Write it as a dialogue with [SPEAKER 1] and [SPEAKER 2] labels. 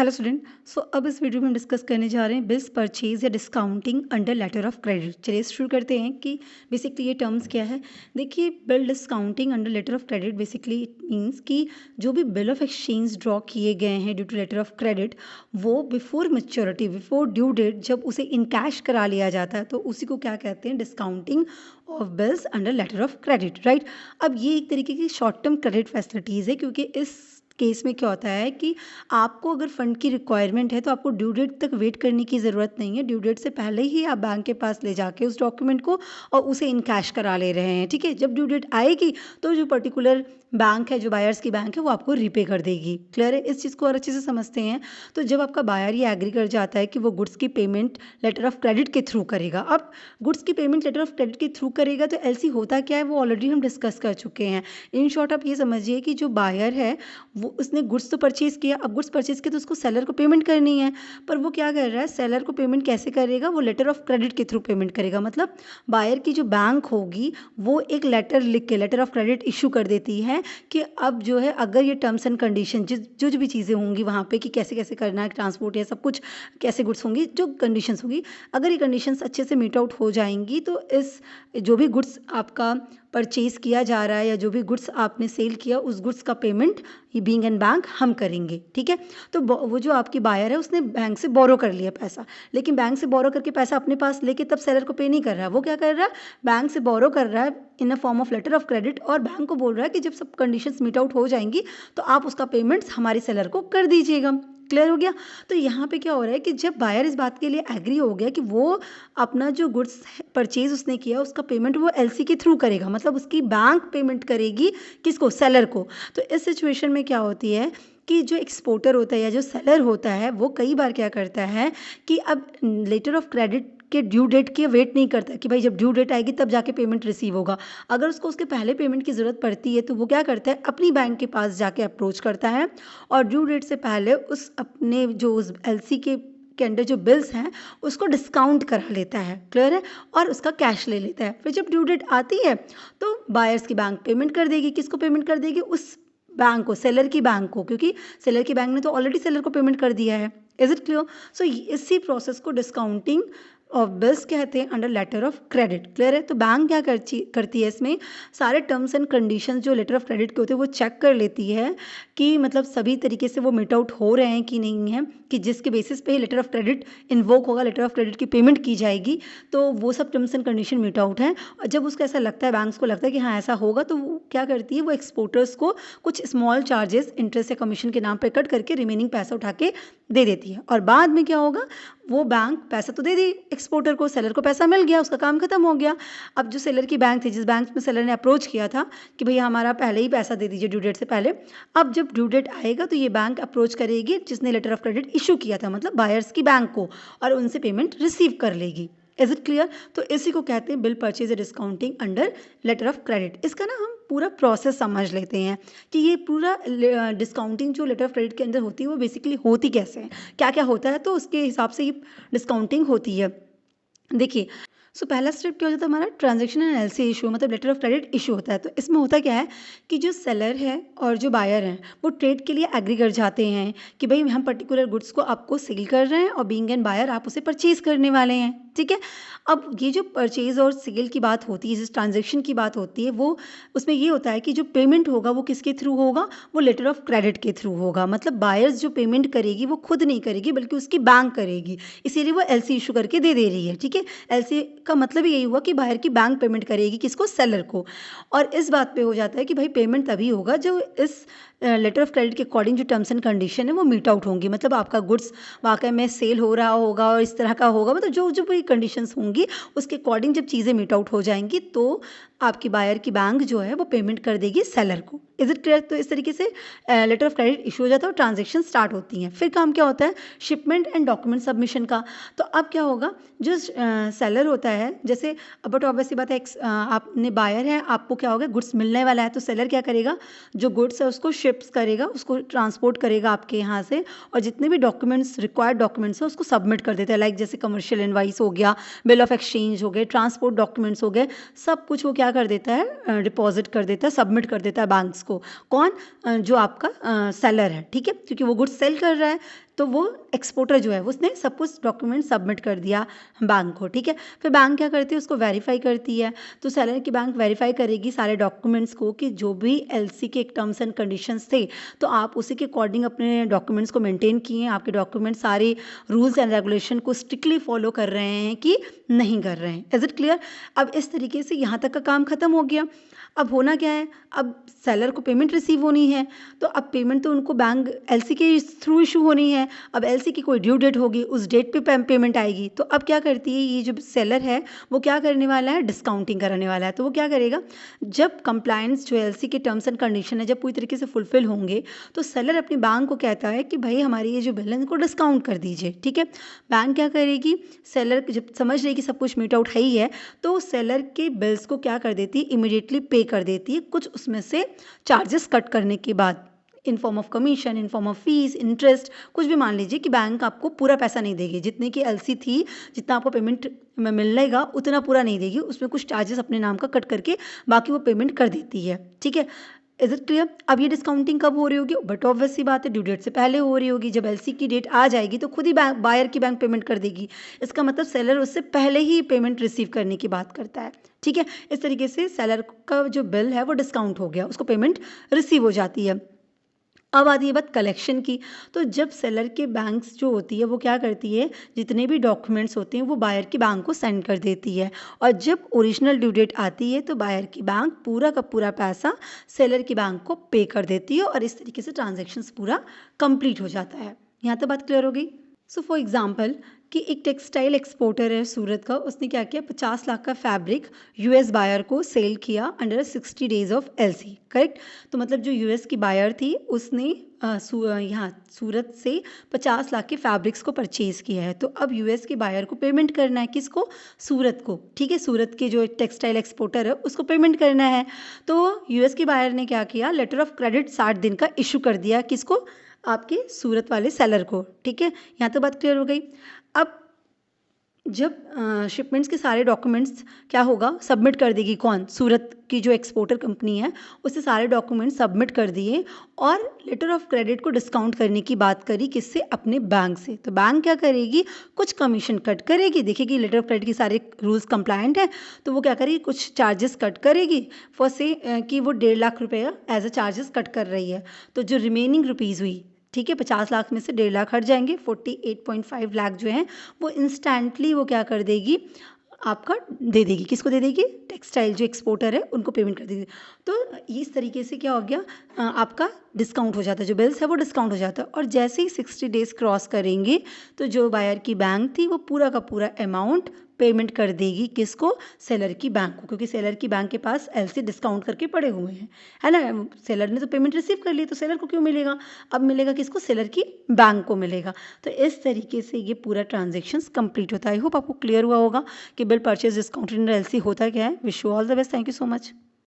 [SPEAKER 1] Hello student. अब इस video में हम डिस्कस करने जा रहे हैं बिल्स परचेज या discounting under letter of credit. चलिए शुरू करते हैं कि बेसिकली ये टर्म्स क्या है। देखिए, bill discounting under letter of credit basically it means कि जो भी बिल ऑफ एक्सचेंज ड्रॉ किए गए हैं due to letter of credit, वो before maturity, before due date जब उसे इन कैश करा लिया जाता है तो उसी को क्या कहते हैं, discounting of bills under letter of credit, right. अब ये एक तरीके की शॉर्ट टर्म क्रेडिट फैसिलिटीज़ है, क्योंकि इस केस में क्या होता है कि आपको अगर फंड की रिक्वायरमेंट है तो आपको ड्यू डेट तक वेट करने की ज़रूरत नहीं है। ड्यू डेट से पहले ही आप बैंक के पास ले जाके उस डॉक्यूमेंट को और उसे इन कैश करा ले रहे हैं, ठीक है। जब ड्यू डेट आएगी तो जो पर्टिकुलर बैंक है, जो बायर्स की बैंक है, वो आपको रीपे कर देगी। क्लियर है? इस चीज़ को और अच्छे से समझते हैं। तो जब आपका बायर ये एग्री कर जाता है कि वो गुड्स की पेमेंट लेटर ऑफ क्रेडिट के थ्रू करेगा, अब गुड्स की पेमेंट लेटर ऑफ क्रेडिट के थ्रू करेगा तो एलसी होता क्या है वो ऑलरेडी हम डिस्कस कर चुके हैं। इन शॉर्ट आप ये समझिए कि जो बायर है वो उसने गुड्स तो परचेज़ किया, अब गुड्स परचेज़ किया तो उसको सेलर को पेमेंट करनी है, पर वो क्या कर रहा है, सेलर को पेमेंट कैसे करेगा, वो लेटर ऑफ क्रेडिट के थ्रू पेमेंट करेगा। मतलब बायर की जो बैंक होगी वो एक लेटर लिख के लेटर ऑफ क्रेडिट इशू कर देती है कि अब जो है अगर ये टर्म्स एंड कंडीशन जो जो भी चीज़ें होंगी वहाँ पे कि कैसे कैसे करना है ट्रांसपोर्ट या सब कुछ, कैसे गुड्स होंगी, जो कंडीशंस होंगी, अगर ये कंडीशंस अच्छे से मीट आउट हो जाएंगी तो इस जो भी गुड्स आपका परचेज़ किया जा रहा है या जो भी गुड्स आपने सेल किया उस गुड्स का पेमेंट ये बीइंग एन बैंक हम करेंगे, ठीक है। तो वो जो आपकी बायर है उसने बैंक से बोरो कर लिया पैसा, लेकिन बैंक से बोरो करके पैसा अपने पास लेके तब सेलर को पे नहीं कर रहा है। वो क्या कर रहा है, बैंक से बोरो कर रहा है in a form of letter of credit और बैंक को बोल रहा है कि जब सब कंडीशंस मीट आउट हो जाएंगी तो आप उसका पेमेंट्स हमारे सेलर को कर दीजिएगा। क्लियर हो गया? तो यहाँ पे क्या हो रहा है कि जब बायर इस बात के लिए एग्री हो गया कि वो अपना जो गुड्स परचेज उसने किया उसका पेमेंट वो एलसी के थ्रू करेगा, मतलब उसकी बैंक पेमेंट करेगी किसको, सेलर को। तो इस सिचुएशन में क्या होती है कि जो एक्सपोर्टर होता है या जो सेलर होता है वो कई बार क्या करता है कि अब लेटर ऑफ क्रेडिट के ड्यू डेट के वेट नहीं करता कि भाई जब ड्यू डेट आएगी तब जाके पेमेंट रिसीव होगा। अगर उसको उसके पहले पेमेंट की ज़रूरत पड़ती है तो वो क्या करता है, अपनी बैंक के पास जाके अप्रोच करता है और ड्यू डेट से पहले उस अपने जो उस एलसी के अंडर जो बिल्स हैं उसको डिस्काउंट करा लेता है। क्लियर है? और उसका कैश ले लेता है। फिर जब ड्यू डेट आती है तो बायर्स की बैंक पेमेंट कर देगी। किसको पेमेंट कर देगी? उस बैंक को, सेलर की बैंक को, क्योंकि सेलर की बैंक ने तो ऑलरेडी सेलर को पेमेंट कर दिया है। Is it clear? सो इसी प्रोसेस को डिस्काउंटिंग ऑफ बिल्स कहते हैं under letter of credit. Clear है? तो बैंक क्या करती है, इसमें सारे टर्म्स एंड कंडीशंस जो लेटर ऑफ क्रेडिट के होते हैं वो चेक कर लेती है कि मतलब सभी तरीके से वो मीट आउट हो रहे हैं कि नहीं है, कि जिसके बेसिस पे लेटर ऑफ क्रेडिट इन्वोक होगा, लेटर ऑफ क्रेडिट की पेमेंट की जाएगी, तो वो सब terms and condition meet out हैं। और जब उसको ऐसा लगता है, बैंक्स को लगता है कि हाँ ऐसा होगा, तो वो क्या करती है, वो एक्सपोर्टर्स को कुछ स्मॉल चार्जेस इंटरेस्ट या कमीशन के नाम पर कट करके रिमेनिंग पैसा उठा के दे देती है। और बाद में क्या होगा, वो बैंक पैसा तो दे दी एक्सपोर्टर को, सेलर को पैसा मिल गया, उसका काम खत्म हो गया। अब जो सेलर की बैंक थी, जिस बैंक में सेलर ने अप्रोच किया था कि भैया हमारा पहले ही पैसा दे दीजिए ड्यू डेट से पहले, अब जब ड्यू डेट आएगा तो ये बैंक अप्रोच करेगी जिसने लेटर ऑफ क्रेडिट इशू किया था, मतलब बायर्स की बैंक को, और उनसे पेमेंट रिसीव कर लेगी। Is it clear? तो इसी को कहते हैं bill purchase discounting under letter of credit. इसका ना हम पूरा प्रोसेस समझ लेते हैं कि ये पूरा डिस्काउंटिंग जो लेटर ऑफ क्रेडिट के अंदर होती है वो बेसिकली होती कैसे है, क्या क्या होता है, तो उसके हिसाब से ये डिस्काउंटिंग होती है। देखिए, पहला स्टेप क्या हो जाता है हमारा, ट्रांजैक्शन एंड एलसी इशू, मतलब लेटर ऑफ क्रेडिट इशू होता है। तो इसमें होता क्या है कि जो सेलर है और जो बायर हैं वो ट्रेड के लिए एग्री कर जाते हैं कि भाई हम पर्टिकुलर गुड्स को आपको सेल कर रहे हैं और बीइंग एन बायर आप उसे परचेज करने वाले हैं, ठीक है। अब ये जो परचेज और सेल की बात होती है, जिस ट्रांजेक्शन की बात होती है, वो उसमें ये होता है कि जो पेमेंट होगा वो किसके थ्रू होगा, वो लेटर ऑफ क्रेडिट के थ्रू होगा। मतलब बायर्स जो पेमेंट करेगी वो खुद नहीं करेगी बल्कि उसकी बैंक करेगी, इसीलिए वो एलसी इशू करके दे रही है, ठीक है। एलसी का मतलब यही हुआ कि बायर की बैंक पेमेंट करेगी किसको, सेलर को। और इस बात पे हो जाता है कि भाई पेमेंट तभी होगा जो इस लेटर ऑफ क्रेडिट के अकॉर्डिंग जो टर्म्स एंड कंडीशन है वो मीट आउट होंगी, मतलब आपका गुड्स वाकई में सेल हो रहा होगा और इस तरह का होगा, मतलब जो जो भी कंडीशंस होंगी उसके अकॉर्डिंग जब चीज़ें मीट आउट हो जाएंगी तो आपकी बायर की बैंक जो है वो पेमेंट कर देगी सेलर को। Is it clear? तो इस तरीके से लेटर ऑफ क्रेडिट इशू हो जाता है और ट्रांजेक्शन स्टार्ट होती हैं। फिर काम क्या होता है, शिपमेंट एंड डॉक्यूमेंट सबमिशन का। तो अब क्या होगा, जो सेलर होता है, जैसे बट ऑब्वियसली बात है, आपने बायर है, आपको क्या होगा, गुड्स मिलने वाला है, तो सेलर क्या करेगा, जो गुड्स है उसको शिप्स करेगा, उसको ट्रांसपोर्ट करेगा आपके यहाँ से, और जितने भी डॉक्यूमेंट्स रिक्वायर्ड डॉक्यूमेंट्स है उसको सबमिट कर देता है। लाइक जैसे कमर्शियल इनवाइस हो गया, बिल ऑफ एक्सचेंज हो गए, ट्रांसपोर्ट डॉक्यूमेंट्स हो गए, सब कुछ वो क्या कर देता है, डिपॉजिट कर देता है, सबमिट कर देता है बैंक्स को। कौन, जो आपका सेलर है, ठीक है, क्योंकि वो गुड्स सेल कर रहा है। तो वो एक्सपोर्टर जो है उसने सब कुछ डॉक्यूमेंट सबमिट कर दिया बैंक को, ठीक है। फिर बैंक क्या करती है, उसको वेरीफाई करती है। तो सेलर की बैंक वेरीफाई करेगी सारे डॉक्यूमेंट्स को कि जो भी एलसी के टर्म्स एंड कंडीशंस थे तो आप उसी के अकॉर्डिंग अपने डॉक्यूमेंट्स को मेंटेन किए, आपके डॉक्यूमेंट सारे रूल्स एंड रेगुलेशन को स्ट्रिक्टली फॉलो कर रहे हैं कि नहीं कर रहे हैं। Is it clear? अब इस तरीके से यहाँ तक का काम खत्म हो गया। अब होना क्या है, अब सेलर को पेमेंट रिसीव होनी है, तो अब पेमेंट तो उनको बैंक एलसी के थ्रू इशू होनी है। अब एलसी की कोई ड्यू डेट होगी, उस डेट पे पेमेंट आएगी। तो अब क्या करती है ये जो सेलर है वो क्या करने वाला है, डिस्काउंटिंग कराने वाला है। तो वो क्या करेगा, जब कंप्लायंस जो एलसी के टर्म्स एंड कंडीशन है जब पूरी तरीके से फुलफिल होंगे तो सेलर अपनी बैंक को कहता है कि भाई हमारी ये जो बिल है इनको डिस्काउंट कर दीजिए, ठीक है। बैंक क्या करेगी, सेलर जब समझ रही कि सब कुछ मीट आउट है ही है तो सेलर के बिल्स को क्या कर देती है, इमीडिएटली पे कर देती है, कुछ उसमें से चार्जेस कट करने के बाद, in form of commission, in form of fees, interest, कुछ भी मान लीजिए कि बैंक आपको पूरा पैसा नहीं देगी, जितने की एलसी थी जितना आपको पेमेंट में मिलेगा उतना पूरा नहीं देगी, उसमें कुछ चार्जेस अपने नाम का कट करके बाकी वो पेमेंट कर देती है, ठीक है। Is it clear? अब ये डिस्काउंटिंग कब हो रही होगी, बट ऑब्वियस सी बात है ड्यू डेट से पहले हो रही होगी। जब एलसी की डेट आ जाएगी तो खुद ही बायर की बैंक पेमेंट कर देगी, इसका मतलब सेलर उससे पहले ही पेमेंट रिसीव करने की बात करता है, ठीक है। इस तरीके से सेलर का जो बिल है वो डिस्काउंट हो गया, उसको पेमेंट रिसीव हो जाती है। अब आती है बात कलेक्शन की। तो जब सेलर के बैंक्स जो होती है वो क्या करती है, जितने भी डॉक्यूमेंट्स होते हैं वो बायर की बैंक को सेंड कर देती है, और जब ओरिजिनल ड्यू डेट आती है तो बायर की बैंक पूरा का पूरा पैसा सेलर की बैंक को पे कर देती है, और इस तरीके से ट्रांजेक्शन्स पूरा कंप्लीट हो जाता है। यहाँ तक बात क्लियर हो गई? सो फॉर एग्जाम्पल कि एक टेक्सटाइल एक्सपोर्टर है सूरत का, उसने क्या किया, 50 लाख का फैब्रिक यूएस बायर को सेल किया under 60 days of LC, correct. तो मतलब जो यूएस की बायर थी उसने यहाँ सूरत से 50 लाख के फैब्रिक्स को परचेज़ किया है। तो अब यूएस के बायर को पेमेंट करना है, किसको, सूरत को, ठीक है। सूरत के जो टेक्सटाइल एक्सपोर्टर है उसको पेमेंट करना है। तो यूएस के बायर ने क्या किया, लेटर ऑफ क्रेडिट 60 दिन का इशू कर दिया, किसको, आपके सूरत वाले सेलर को, ठीक है। यहाँ तो बात क्लियर हो गई। अब जब शिपमेंट्स के सारे डॉक्यूमेंट्स क्या होगा, सबमिट कर देगी कौन, सूरत की जो एक्सपोर्टर कंपनी है, उससे सारे डॉक्यूमेंट्स सबमिट कर दिए और लेटर ऑफ क्रेडिट को डिस्काउंट करने की बात करी, किससे, अपने बैंक से। तो बैंक क्या करेगी, कुछ कमीशन कट करेगी, देखेगी लेटर ऑफ क्रेडिट के सारे रूल्स कंप्लायंट है तो वो क्या करेगी, कुछ चार्जेस कट करेगी फॉर से कि वो 1.5 लाख रुपये एज अ चार्जेस कट कर रही है। तो जो रिमेनिंग रुपीज़ हुई, ठीक है, 50 लाख में से 1.5 लाख हट जाएंगे, 48.5 लाख जो हैं वो इंस्टेंटली वो क्या कर देगी, आपका दे देगी, किसको दे देगी, टेक्सटाइल जो एक्सपोर्टर है उनको पेमेंट कर देगी। तो इस तरीके से क्या हो गया, आपका डिस्काउंट हो जाता है, जो बिल्स है वो डिस्काउंट हो जाता है। और जैसे ही 60 डेज क्रॉस करेंगे तो जो बायर की बैंक थी वो पूरा का पूरा अमाउंट पेमेंट कर देगी, किसको, सेलर की बैंक को, क्योंकि सेलर की बैंक के पास एलसी डिस्काउंट करके पड़े हुए हैं, है ना। सेलर ने तो पेमेंट रिसीव कर ली तो सेलर को क्यों मिलेगा, अब मिलेगा किसको, सेलर की बैंक को मिलेगा। तो इस तरीके से ये पूरा ट्रांजेक्शन्स कंप्लीट होता है। आई होप आपको क्लियर हुआ होगा कि बिल परचेज डिस्काउंटेड एलसी होता क्या है। Wish you all the best, thank you so much.